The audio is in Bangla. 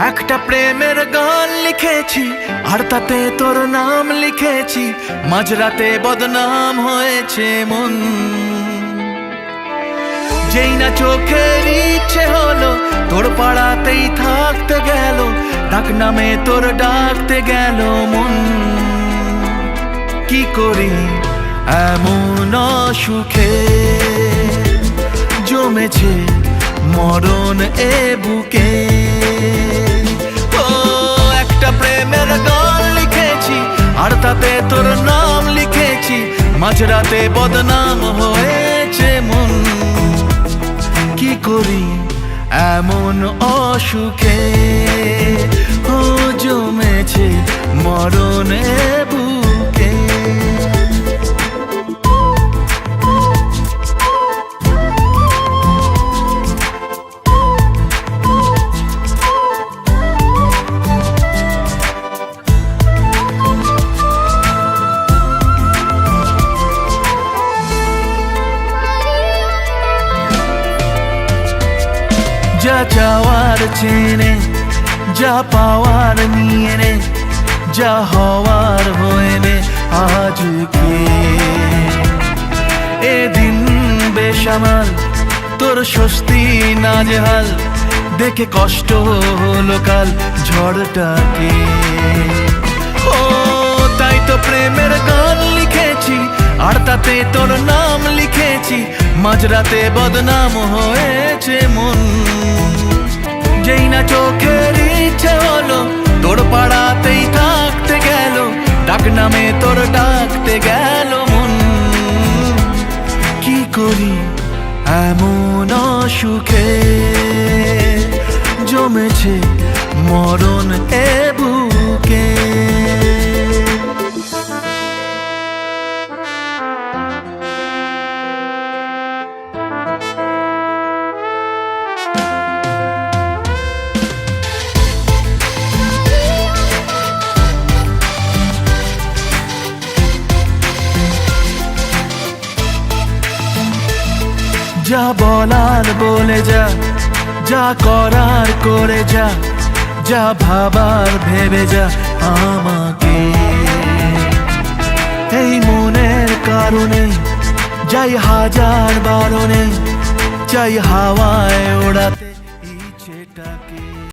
একটা প্রেমের গান লিখেছি আর তাতে তোর নাম লিখেছি, মাঝরাতে বদনাম হয়েছে মন। যেই না চোখের ইচ্ছে হলো তোর পাড়াতেই থাকতে গেল, ডাক নামে তোর ডাকতে গেল মন। কি করি এমন সুখে জমেছে মরণ এ বুকে। ও একটা প্রেমের গান লিখেছি আর তাতে তোর নাম লিখেছি, মাঝরাতে বদনাম হয়েছে মন। কি করি এমন অসুখে ও জমেছে মরণ এ বুকে। যা চাওয়ার চেনে, যা পাওয়ার নিয়ে নে, যা হওয়ার হয়ে নে আজকে। এদিন বেসামাল তোর স্বস্তি নাজেহাল, দেখে কষ্ট হলো কাল ঝড়টাকে। ও তাই তো প্রেমের গান লিখেছি আর তাতে তোর নাম লিখেছি, মাঝরাতে বদনাম হয়েছে মন। যেই না চোখের ইচ্ছে হলো তোর পাড়াতেই থাকতে গেল, ডাক নামে তোর ডাকতে গেল মন। কি করি এমন সুখে জমেছে মরণ এ বুকে। যা বলার বলে যা, যা করার করে যা, যা ভাবার ভেবে যা আমাকে। এই মনের কারণে যাই হাজার বারণে, চাই হাওয়ায় ওড়াতে ইচ্ছেটাকে।